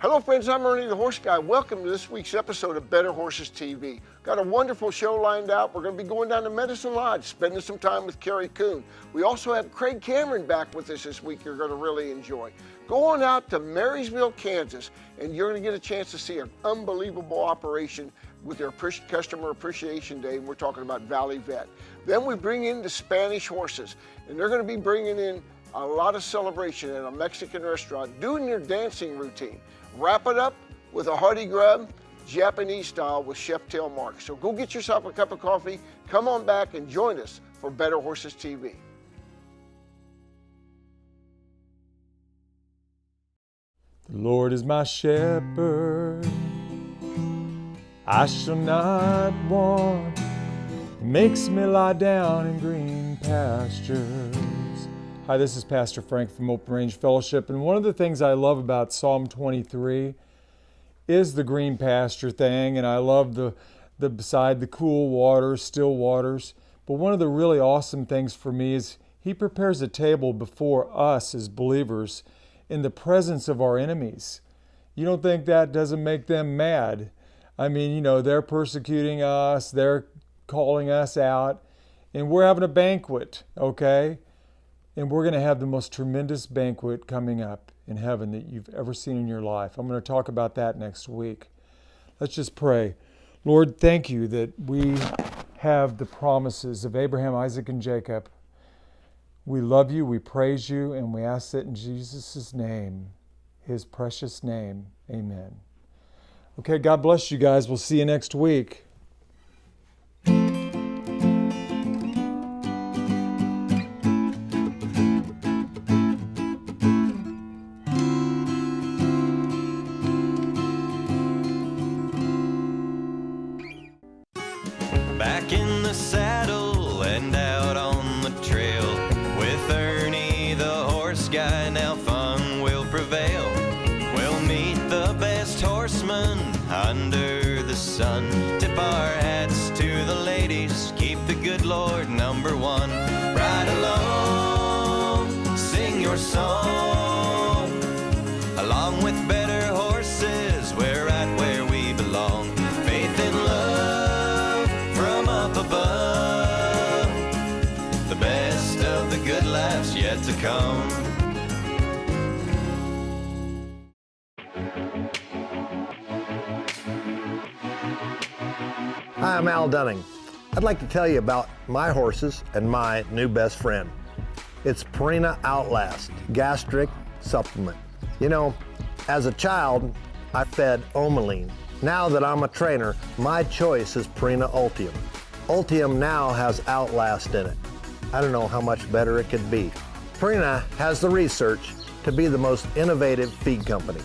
Hello friends, I'm Ernie the Horse Guy. Welcome to this week's episode of Better Horses TV. Got a wonderful show lined out. We're going to be going down to Medicine Lodge, spending some time with Kerry Coon. We also have Craig Cameron back with us this week you're going to really enjoy. Go on out to Marysville, Kansas, and you're going to get a chance to see an unbelievable operation with their Customer Appreciation Day, and we're talking about Valley Vet. Then we bring in the Spanish horses, and they're going to be bringing in a lot of celebration at a Mexican restaurant, doing their dancing routine. Wrap it up with a hearty grub, Japanese style with Chef Tail Mark. So go get yourself a cup of coffee, come on back and join us for Better Horses TV. The Lord is my shepherd, I shall not want. He makes me lie down in green pastures. Hi, this is Pastor Frank from Open Range Fellowship, and one of the things I love about Psalm 23 is the green pasture thing, and I love the beside the cool waters, still waters. But one of the really awesome things for me is He prepares a table before us as believers in the presence of our enemies. You don't think that doesn't make them mad? I mean, you know, they're persecuting us, they're calling us out, and we're having a banquet, okay? And we're going to have the most tremendous banquet coming up in heaven that you've ever seen in your life. I'm going to talk about that next week. Let's just pray. Lord, thank you that we have the promises of Abraham, Isaac, and Jacob. We love you, we praise you, and we ask it in Jesus' name, His precious name. Amen. Okay, God bless you guys. We'll see you next week. Back in the saddle and out on the trail with Ernie the horse guy, now fun will prevail. We'll meet the best horsemen under the sun. Tip our hats to the ladies, keep the good Lord number one. Ride along, sing your song, along with better horses, we're right where we belong. Faith and love from up above, the best of the good life's yet to come. Hi, I'm Al Dunning. I'd like to tell you about my horses and my new best friend. It's Purina Outlast Gastric Supplement. You know, as a child, I fed Omaline. Now that I'm a trainer, my choice is Purina Ultium. Ultium now has Outlast in it. I don't know how much better it could be. Purina has the research to be the most innovative feed company.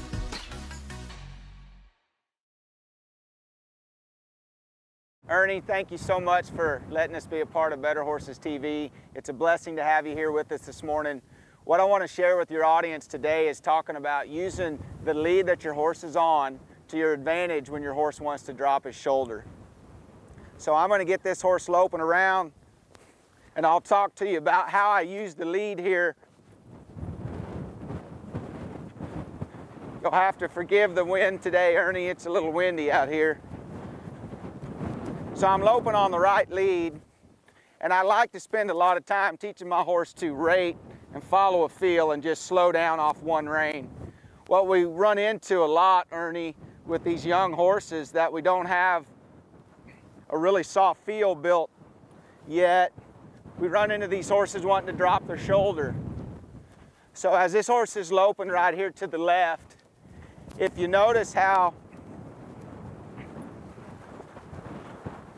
Ernie, thank you so much for letting us be a part of Better Horses TV. It's a blessing to have you here with us this morning. What I want to share with your audience today is talking about using the lead that your horse is on to your advantage when your horse wants to drop his shoulder. So I'm going to get this horse loping around, and I'll talk to you about how I use the lead here. You'll have to forgive the wind today, Ernie. It's a little windy out here. So I'm loping on the right lead, and I like to spend a lot of time teaching my horse to rate and follow a feel and just slow down off one rein. What we run into a lot, Ernie, with these young horses that we don't have a really soft feel built yet. We run into these horses wanting to drop their shoulder. So as this horse is loping right here to the left, if you notice how,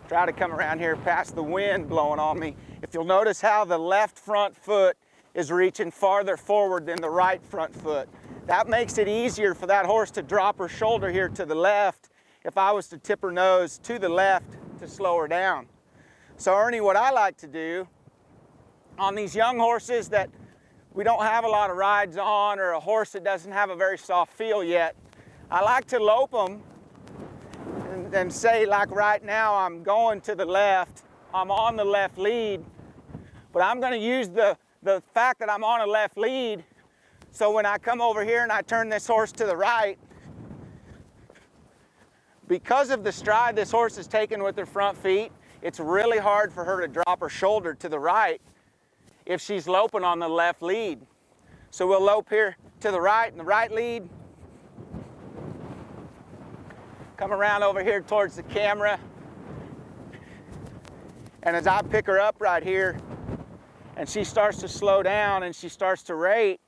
try to come around here past the wind blowing on me. If you'll notice how the left front foot is reaching farther forward than the right front foot. That makes it easier for that horse to drop her shoulder here to the left if I was to tip her nose to the left to slow her down. So Ernie, what I like to do on these young horses that we don't have a lot of rides on, or a horse that doesn't have a very soft feel yet, I like to lope them and say, like right now, I'm going to the left, I'm on the left lead, but I'm going to use the fact that I'm on a left lead, so when I come over here and I turn this horse to the right, Because of the stride this horse is taking with her front feet, it's really hard for her to drop her shoulder to the right if she's loping on the left lead. So we'll lope here to the right in the right lead. Come around over here towards the camera. And as I pick her up right here, and she starts to slow down and she starts to rate,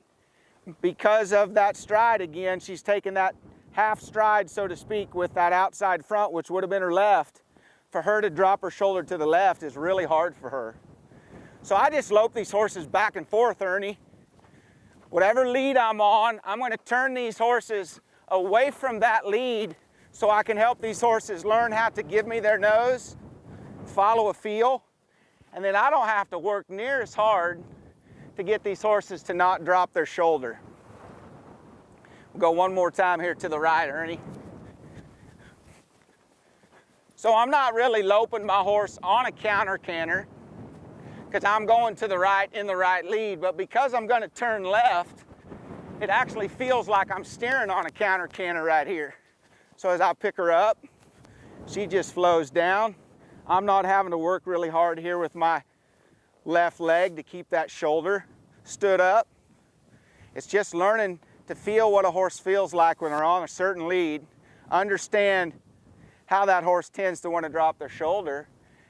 because of that stride again, she's taking that half stride, so to speak, with that outside front, which would have been her left. For her to drop her shoulder to the left is really hard for her. So I just lope these horses back and forth, Ernie. Whatever lead I'm on, I'm going to turn these horses away from that lead so I can help these horses learn how to give me their nose, follow a feel, and then I don't have to work near as hard to get these horses to not drop their shoulder. We'll go one more time here to the right, Ernie. So I'm not really loping my horse on a counter canter because I'm going to the right in the right lead, but because I'm going to turn left, it actually feels like I'm steering on a counter canter right here. So as I pick her up, she just flows down. I'm not having to work really hard here with my left leg to keep that shoulder stood up. It's just learning to feel what a horse feels like when they're on a certain lead, understand how that horse tends to want to drop their shoulder,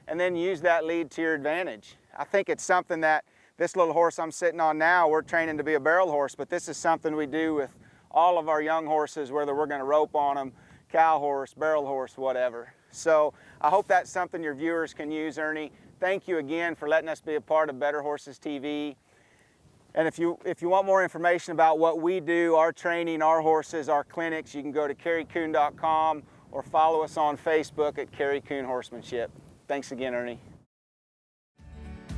and then use that lead to your advantage. I think it's something that this little horse I'm sitting on now, we're training to be a barrel horse, but this is something we do with all of our young horses, whether we're going to rope on them, cow horse, barrel horse, whatever. So I hope that's something your viewers can use, Ernie. Thank you again for letting us be a part of Better Horses TV. And if you want more information about what we do, our training, our horses, our clinics, you can go to kerrycoon.com or follow us on Facebook at Kerry Coon Horsemanship. Thanks again, Ernie.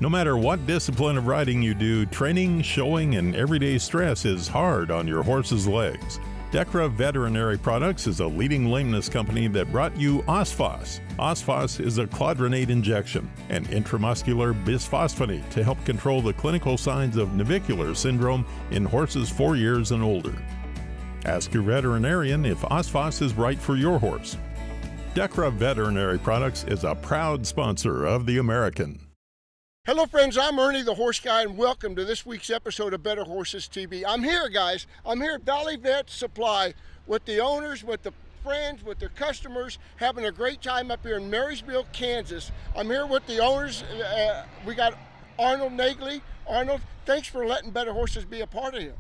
No matter what discipline of riding you do, training, showing, and everyday stress is hard on your horse's legs. Dechra Veterinary Products is a leading lameness company that brought you Osphos. Osphos is a clodronate injection, an intramuscular bisphosphonate to help control the clinical signs of navicular syndrome in horses 4 years and older. Ask your veterinarian if Osphos is right for your horse. Dechra Veterinary Products is a proud sponsor of The American. Hello friends, I'm Ernie the Horse Guy and welcome to this week's episode of Better Horses TV. I'm here guys, I'm here at Valley Vet Supply with the owners, with the friends, with their customers, having a great time up here in Marysville, Kansas. I'm here with the owners, we got Arnold Nagley. Arnold, thanks for letting Better Horses be a part of it.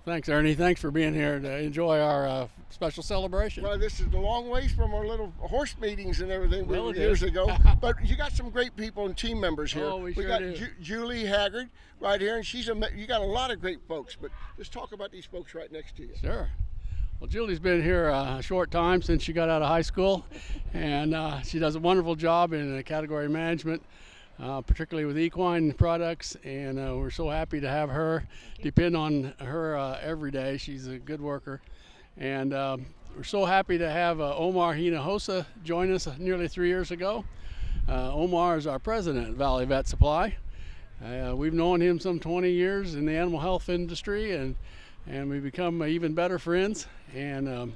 Thanks, Ernie. Thanks for being here to enjoy our special celebration. Well, this is a long ways from our little horse meetings and everything we did years ago. But you got some great people and team members here. Oh, we sure got do. Julie Haggard right here, and you got a lot of great folks. But let's talk about these folks right next to you. Sure. Well, Julie's been here a short time since she got out of high school, and she does a wonderful job in category management, particularly with equine products, and we're so happy to have her. Depend on her every day. She's a good worker, and we're so happy to have Omar Hinojosa join us nearly 3 years ago. Omar is our president at Valley Vet Supply. We've known him some 20 years in the animal health industry, and we've become even better friends, and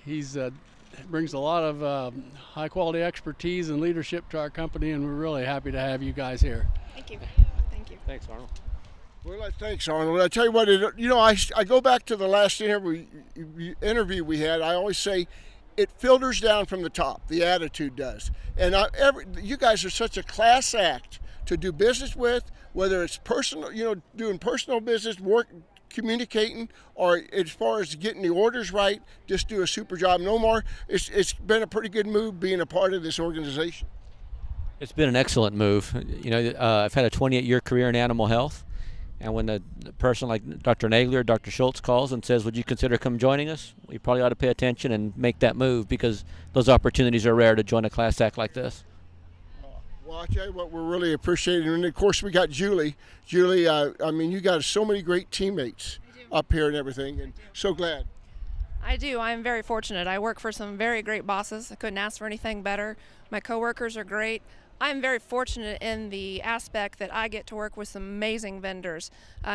he's brings a lot of high quality expertise and leadership to our company, and we're really happy to have you guys here. Thank you. Thank you. Thanks, Arnold. Well, thanks, Arnold. I tell you what, I go back to the last interview we had. I always say it filters down from the top. The attitude does. And you guys are such a class act to do business with, whether it's personal, doing personal business, work, communicating, or as far as getting the orders right, just do a super job. No more. It's been a pretty good move being a part of this organization. It's been an excellent move. I've had a 28-year career in animal health, and when a person like Dr. Nagley or Dr. Schultz calls and says, would you consider come joining us, we probably ought to pay attention and make that move, because those opportunities are rare to join a class act like this. Well, I tell you what, we're really appreciating, and of course we got Julie. Julie, you got so many great teammates up here and everything, and so glad. I do. I'm very fortunate. I work for some very great bosses. I couldn't ask for anything better. My coworkers are great. I'm very fortunate in the aspect that I get to work with some amazing vendors.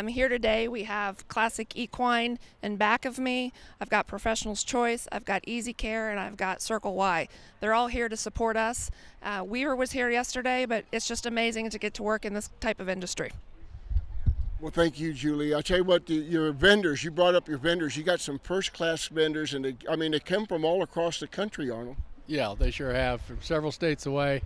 Here today we have Classic Equine in back of me. I've got Professional's Choice, I've got Easy Care, and I've got Circle Y. They're all here to support us. Weaver was here yesterday, but it's just amazing to get to work in this type of industry. Well, thank you, Julie. I'll tell you what, your vendors, you brought up your vendors. You got some first-class vendors, and they come from all across the country, Arnold. Yeah, they sure have, from several states away.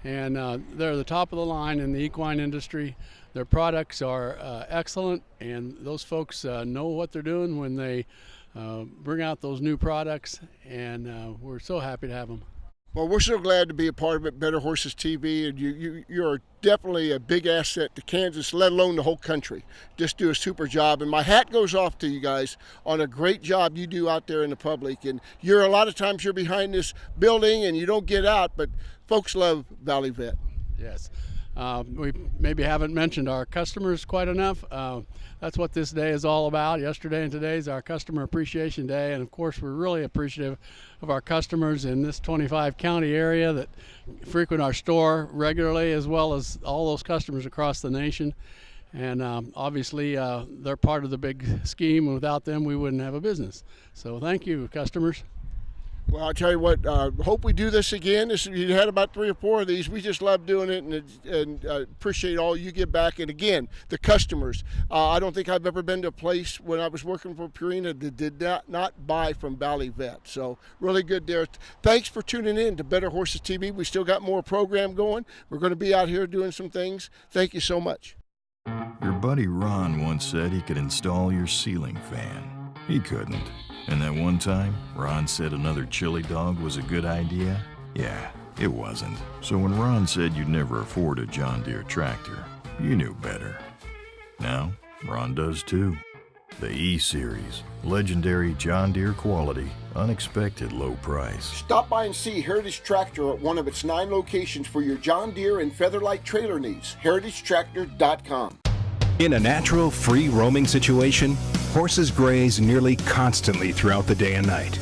And they're the top of the line in the equine industry. Their products are excellent, and those folks know what they're doing when they bring out those new products, and we're so happy to have them. Well, we're so glad to be a part of it, Better Horses TV, and you're definitely a big asset to Kansas, let alone the whole country. Just do a super job, and my hat goes off to you guys on a great job you do out there in the public. And a lot of times you're behind this building and you don't get out, but folks love Valley Vet. Yes. We maybe haven't mentioned our customers quite enough. That's what this day is all about. Yesterday and today is our Customer Appreciation Day, and of course we're really appreciative of our customers in this 25 county area that frequent our store regularly, as well as all those customers across the nation. And obviously they're part of the big scheme, and without them we wouldn't have a business. So thank you, customers. Well, I'll tell you what, hope we do this again. You had about 3 or 4 of these. We just love doing it, and appreciate all you give back. And again, the customers. I don't think I've ever been to a place when I was working for Purina that did not buy from Valley Vet. So really good there. Thanks for tuning in to Better Horses TV. We still got more program going. We're going to be out here doing some things. Thank you so much. Your buddy Ron once said he could install your ceiling fan. He couldn't. And that one time, Ron said another chili dog was a good idea? Yeah, it wasn't. So when Ron said you'd never afford a John Deere tractor, you knew better. Now, Ron does too. The E-Series, legendary John Deere quality, unexpected low price. Stop by and see Heritage Tractor at one of its 9 locations for your John Deere and Featherlight trailer needs. HeritageTractor.com. In a natural, free-roaming situation, horses graze nearly constantly throughout the day and night.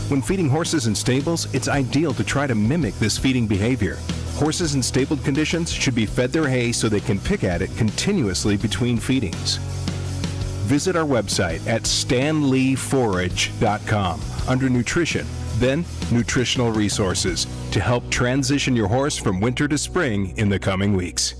When feeding horses in stables, it's ideal to try to mimic this feeding behavior. Horses in stabled conditions should be fed their hay so they can pick at it continuously between feedings. Visit our website at stanleyforage.com under Nutrition, then Nutritional Resources to help transition your horse from winter to spring in the coming weeks.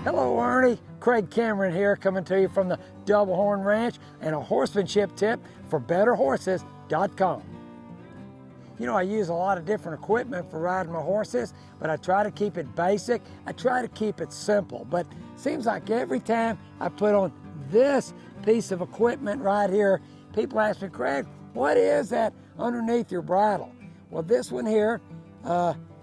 Hello, Ernie. Craig Cameron here, coming to you from the Double Horn Ranch, and a horsemanship tip for BetterHorses.com. You know, I use a lot of different equipment for riding my horses, but I try to keep it basic. I try to keep it simple, but it seems like every time I put on this piece of equipment right here, people ask me, Craig, what is that underneath your bridle? Well, this one here,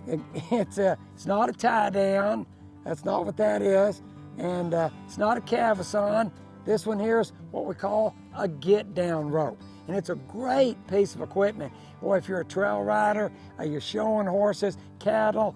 it's not a tie down. That's not what that is. And it's not a cavesson. This one here is what we call a get down rope. And it's a great piece of equipment. Boy, if you're a trail rider, you're showing horses, cattle,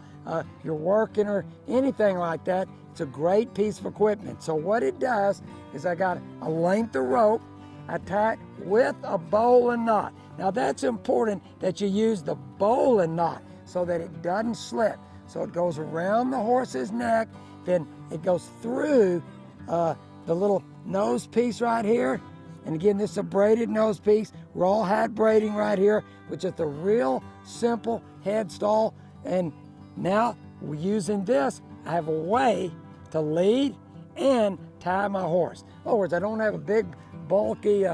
you're working or anything like that, it's a great piece of equipment. So what it does is I got a length of rope, I tie it with a bowline knot. Now that's important that you use the bowline knot so that it doesn't slip. So it goes around the horse's neck, then it goes through the little nose piece right here. And again, this is a braided nose piece, raw hat braiding right here, which is the real simple head stall. And now we're using this, I have a way to lead and tie my horse. In other words, I don't have a big, bulky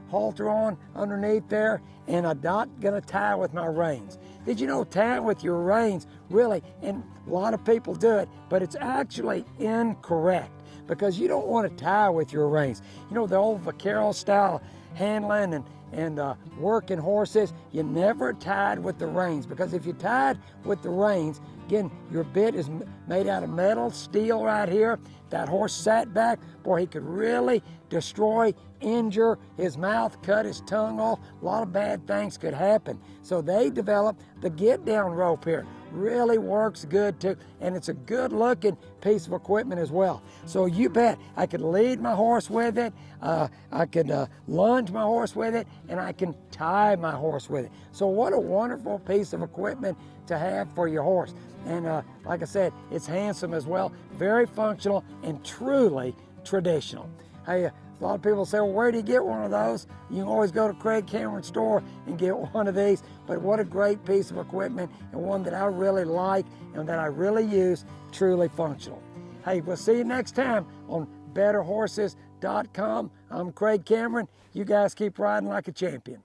halter on underneath there, and I'm not gonna tie with my reins. Did you know tying with your reins, really, and a lot of people do it, but it's actually incorrect because you don't want to tie with your reins. You know, the old vaquero style handling and working horses, you never tied with the reins, because if you tied with the reins, again, your bit is made out of metal, steel right here. That horse sat back, boy, he could really destroy, injure his mouth, cut his tongue off. A lot of bad things could happen. So they developed the get down rope here. really works good too, and it's a good looking piece of equipment as well. So you bet I could lead my horse with it, I could lunge my horse with it, and I can tie my horse with it. So what a wonderful piece of equipment to have for your horse. And like I said, it's handsome as well, very functional and truly traditional. Hey, a lot of people say, well, where do you get one of those? You can always go to Craig Cameron store and get one of these, but what a great piece of equipment, and one that I really like and that I really use, truly functional. Hey, we'll see you next time on BetterHorses.com. I'm Craig Cameron. You guys keep riding like a champion.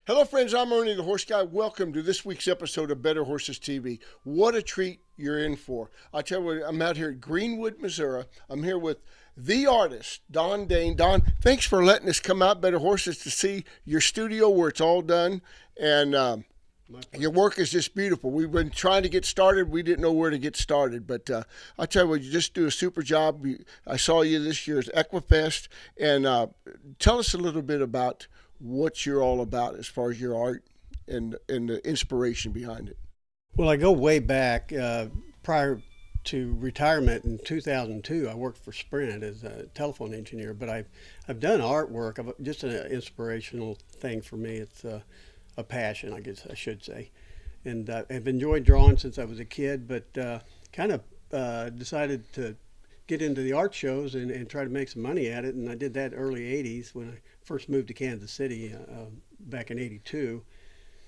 Hello friends, I'm Ernie the Horse Guy. Welcome to this week's episode of Better Horses TV. What a treat you're in for. I tell you what, I'm out here at Greenwood, Missouri. I'm here with the artist, Don Dane. Don, thanks for letting us come out, Better Horses, to see your studio where it's all done. And your work is just beautiful. We've been trying to get started. We didn't know where to get started. But I tell you what, you just do a super job. I saw you this year at Equifest. And tell us a little bit about what you're all about as far as your art and the inspiration behind it. Well, I go way back. Prior to retirement in 2002, I worked for Sprint as a telephone engineer, but I've done artwork. Just an inspirational thing for me. It's a passion, I guess I should say. And I've enjoyed drawing since I was a kid, but kind of decided to get into the art shows and try to make some money at it. And I did that early 80s when I first moved to Kansas City back in 82.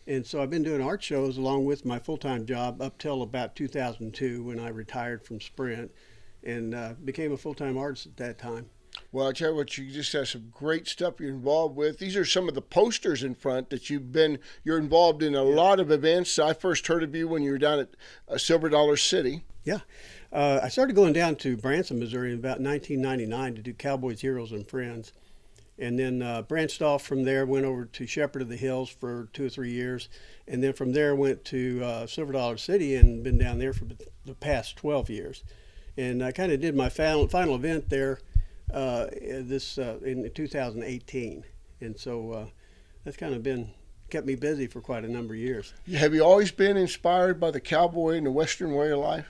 And so I've been doing art shows along with my full-time job up till about 2002 when I retired from Sprint and became a full-time artist at that time. Well, I tell you what, you just have some great stuff you're involved with. These are some of the posters in front that you're involved in a lot of events. I first heard of you when you were down at Silver Dollar City. Yeah. I started going down to Branson, Missouri in about 1999 to do Cowboys, Heroes, and Friends. And then branched off from there, went over to Shepherd of the Hills for 2 or 3 years. And then from there went to Silver Dollar City and been down there for the past 12 years. And I kind of did my final event there in 2018. And so that's kind of kept me busy for quite a number of years. Have you always been inspired by the cowboy and the Western way of life?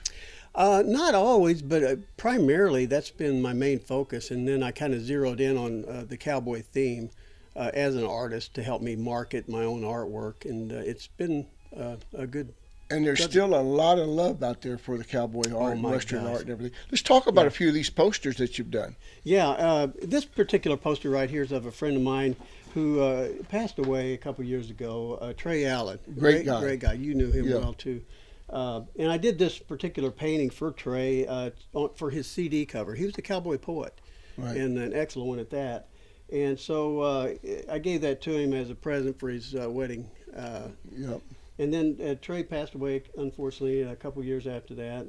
Not always, but primarily that's been my main focus. And then I kind of zeroed in on the cowboy theme as an artist to help me market my own artwork. And it's been a good... And there's still a lot of love out there for the cowboy art and Western gosh. art and everything. Let's talk about a few of these posters that you've done. Yeah, this particular poster right here is of a friend of mine who passed away a couple years ago, Trey Allen. Great guy. Great guy. You knew him well, too. And I did this particular painting for Trey for his CD cover. He was a cowboy poet, and an excellent one at that. And so I gave that to him as a present for his wedding. And then Trey passed away, unfortunately, a couple years after that.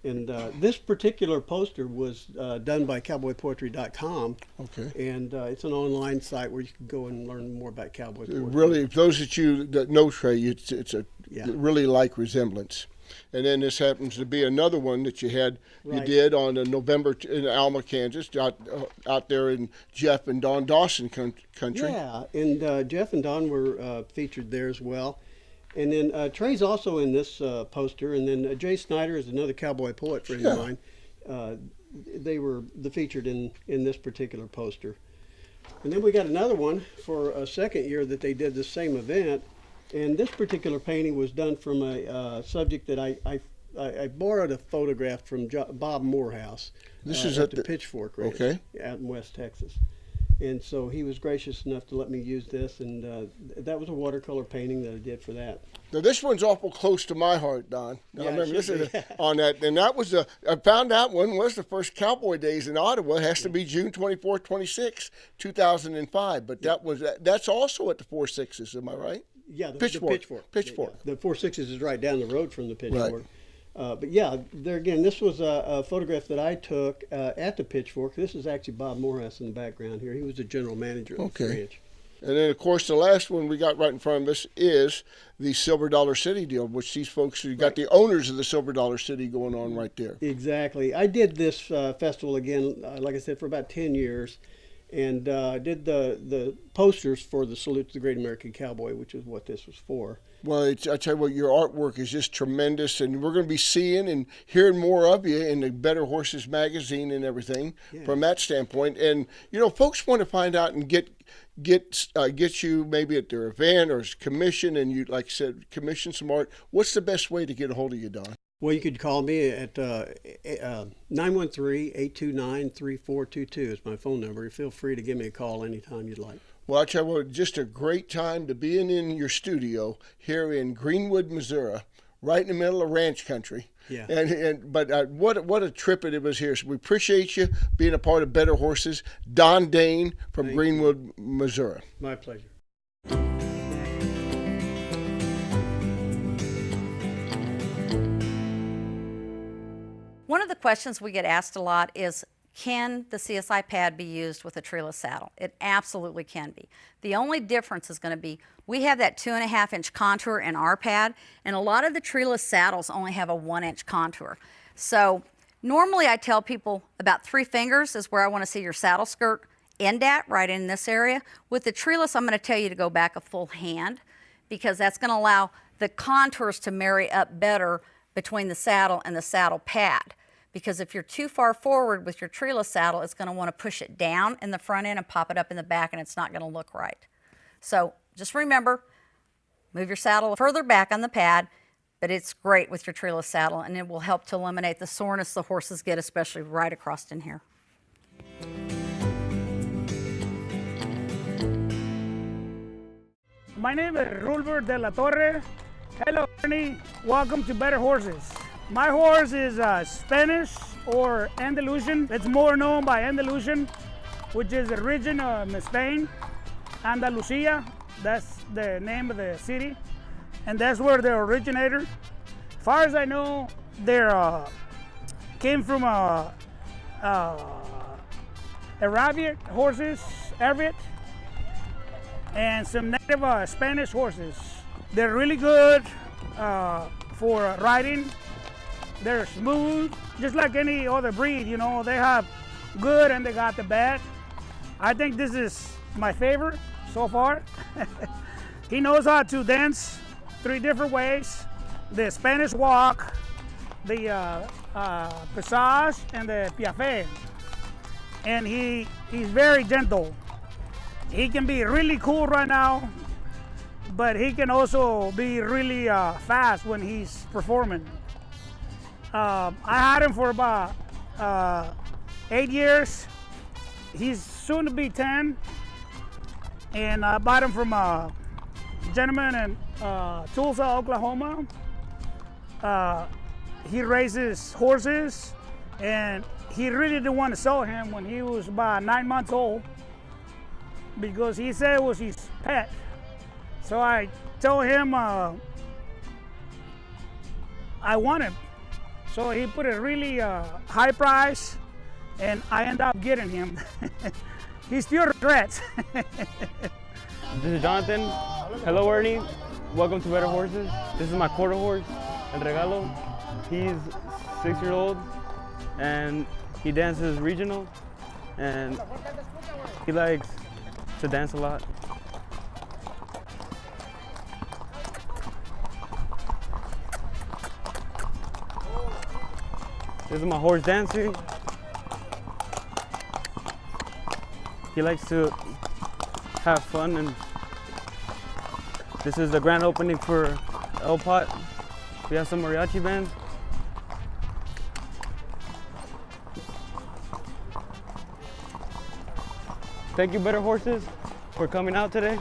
And this particular poster was done by CowboyPoetry.com. Okay. And it's an online site where you can go and learn more about cowboy poetry. Really, those that know Trey, it's a really like resemblance. And then this happens to be another one that you did on November in Alma, Kansas, out there in Jeff and Don Dawson country. Yeah, and Jeff and Don were featured there as well. And then Trey's also in this poster, and then Jay Snyder is another cowboy poet friend of mine. They were featured in this particular poster. And then we got another one for a second year that they did the same event. And this particular painting was done from a subject that I borrowed a photograph from Bob Morehouse. This is at the Pitchfork Ranch out in West Texas. And so he was gracious enough to let me use this, and that was a watercolor painting that I did for that. Now this one's awful close to my heart, Don. Now, I remember this is on that, and that was I found out when was the first Cowboy Days in Ottawa. It has to be June 24th, 26, 2005. But that's also at the 4 Sixes, am I right? Yeah, the Pitchfork. Pitchfork. The 4 Sixes is right down the road from the Pitchfork. Right. But yeah, there again, this was a photograph that I took at the Pitchfork. This is actually Bob Morehouse in the background here. He was the general manager of the ranch. And then, of course, the last one we got right in front of us is the Silver Dollar City deal, which these folks, you got the owners of the Silver Dollar City going on right there. Exactly. I did this festival again, like I said, for about 10 years. and I did the posters for the Salute to the Great American Cowboy, which is what this was for. Well, I tell you what, your artwork is just tremendous, and we're going to be seeing and hearing more of you in the Better Horses magazine and everything from that standpoint. And you know, folks want to find out and get you maybe at their event or commission, and you, like I said, commission some art. What's the best way to get a hold of you, Don? Well, you could call me at 913-829-3422 is my phone number. Feel free to give me a call anytime you'd like. Well, I tell you what, just a great time to be in your studio here in Greenwood, Missouri, right in the middle of ranch country. Yeah. But what a trip it was here. So we appreciate you being a part of Better Horses. Don Dane from Greenwood, Missouri. My pleasure. One of the questions we get asked a lot is, can the CSI pad be used with a treeless saddle? It absolutely can be. The only difference is going to be we have that 2.5-inch contour in our pad, and a lot of the treeless saddles only have a 1-inch contour. So normally I tell people about 3 fingers is where I want to see your saddle skirt end at, right in this area. With the treeless, I'm going to tell you to go back a full hand, because that's going to allow the contours to marry up better between the saddle and the saddle pad. Because if you're too far forward with your treeless saddle, it's going to want to push it down in the front end and pop it up in the back, and it's not going to look right. So just remember, move your saddle further back on the pad, but it's great with your treeless saddle, and it will help to eliminate the soreness the horses get, especially right across in here. My name is Rulbert de la Torre. Hello, Ernie. Welcome to Better Horses. My horse is Spanish or Andalusian. It's more known by Andalusian, which is the region of Spain. Andalusia, that's the name of the city, and that's where they originated. As far as I know, they came from Arabic horses, Arabic, and some native Spanish horses. They're really good for riding. They're smooth, just like any other breed, you know. They have good and they got the bad. I think this is my favorite so far. He knows how to dance 3 different ways: the Spanish walk, the passage, and the piaffe. And he's very gentle. He can be really cool right now, but he can also be really fast when he's performing. I had him for about 8 years. He's soon to be 10, and I bought him from a gentleman in Tulsa, Oklahoma. He raises horses, and he really didn't want to sell him when he was about 9 months old, because he said it was his pet. So I told him I want him. So he put a really high price, and I ended up getting him. He still regrets. This is Jonathan. Hello, Ernie. Welcome to Better Horses. This is my quarter horse, El Regalo. He's 6-year-old, and he dances regional, and he likes to dance a lot. This is my horse Dancy. He likes to have fun, and this is the grand opening for El Pot. We have some mariachi bands. Thank you, Better Horses, for coming out today.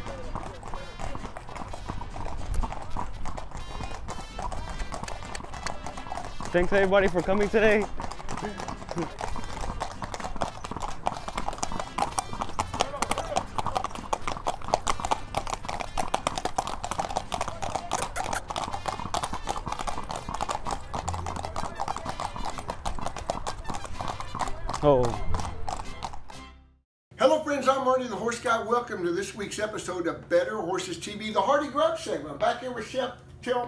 Thanks everybody for coming today. Hello friends, I'm Marty the Horse Guy. Welcome to this week's episode of Better Horses TV, the Hardy Grub segment. I'm back here with Chef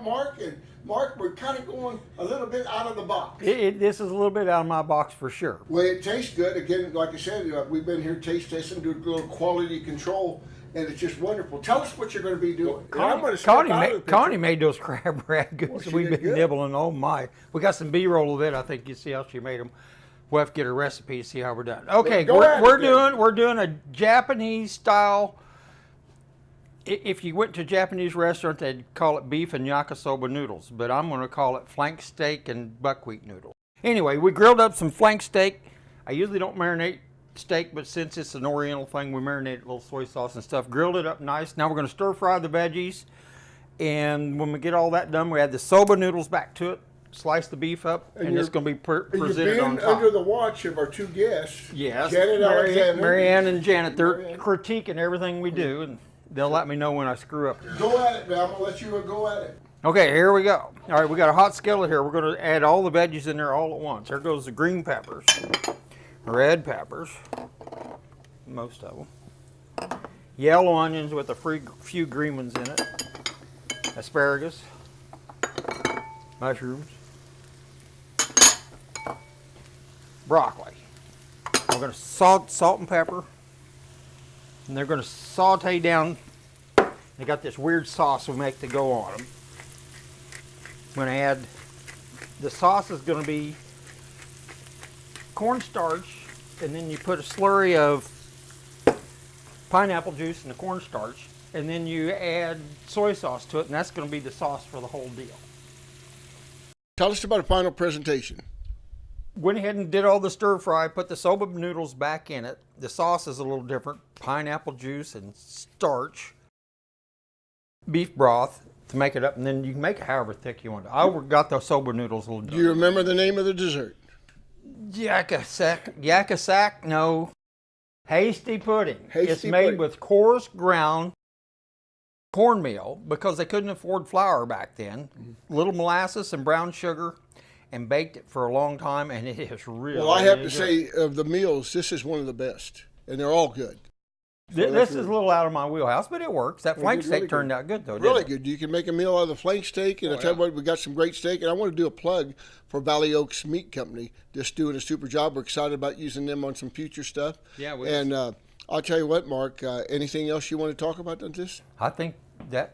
Mark and Mark, we're kind of going a little bit out of the box. This is a little bit out of my box for sure. Well, it tastes good. Again, like I said, we've been here taste testing, doing a little quality control, and it's just wonderful. Tell us what you're going to be doing. Connie made those crab ragoons. she We've did been good. nibbling. Oh my! We got some B-roll of it. I think you see how she made them. We'll have to get a recipe, see how we're done. Okay, Go at it, we're doing a Japanese style. If you went to a Japanese restaurant, they'd call it beef and yakisoba noodles, but I'm going to call it flank steak and buckwheat noodle. Anyway, we grilled up some flank steak. I usually don't marinate steak, but since it's an Oriental thing, we marinate it with a little soy sauce and stuff. Grilled it up nice. Now we're going to stir fry the veggies, and when we get all that done, we add the soba noodles back to it. Slice the beef up, and it's going to be presented on You're top. under the watch of our two guests. Yes, Janet Alexander. Marianne and Janet. They're critiquing everything we do, and they'll let me know when I screw up. Go at it, man. I'm going to let you go at it. Okay, here we go. All right, we got a hot skillet here. We're going to add all the veggies in there all at once. There goes the green peppers, red peppers, most of them, yellow onions with a few green ones in it, asparagus, mushrooms, broccoli. We're going to salt and pepper, and they're going to saute down. They got this weird sauce we make to go on them. I'm going to add, the sauce is going to be cornstarch, and then you put a slurry of pineapple juice and the cornstarch, and then you add soy sauce to it, and that's going to be the sauce for the whole deal. Tell us about a final presentation. Went ahead and did all the stir fry, put the soba noodles back in it. The sauce is a little different, pineapple juice and starch, beef broth to make it up, and then you can make it however thick you want. I got the soba noodles a little Do you remember the name of the dessert? Yakkasak, no. Hasty pudding. Hasty it's made pudding. with coarse ground cornmeal because they couldn't afford flour back then. Little molasses and brown sugar, and baked it for a long time, and it is really Well, I have to good. say, of the meals, this is one of the best, and they're all good. This is a little out of my wheelhouse, but it works. That They flank did steak really turned good. out good, though, Really didn't it? good. You can make a meal out of the flank steak, and I tell you what, we got some great steak, and I want to do a plug for Valley Oaks Meat Company. Just doing a super job. We're excited about using them on some future stuff. Yeah, we And I'll tell you what, Mark, anything else you want to talk about on this? I think that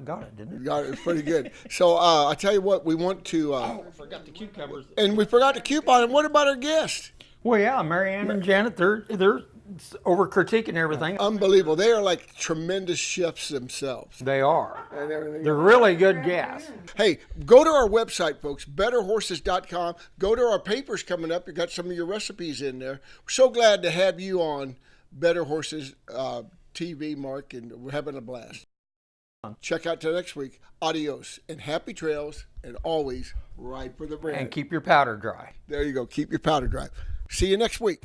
got it, didn't it? Got it. It's pretty good. So I tell you what, we want to... I forgot the cucumbers. And we forgot the coupon. And what about our guest? Well, yeah, Marianne and Janet, they're over critiquing everything. Unbelievable. They are like tremendous chefs themselves. They are. And everything. They're really good gas. Hey, go to our website, folks, betterhorses.com. Go to our papers coming up. You got some of your recipes in there. We're so glad to have you on Better Horses TV, Mark, and we're having a blast. Check out till next week. Adios and happy trails, and always ride for the brand. And keep your powder dry. There you go. Keep your powder dry. See you next week.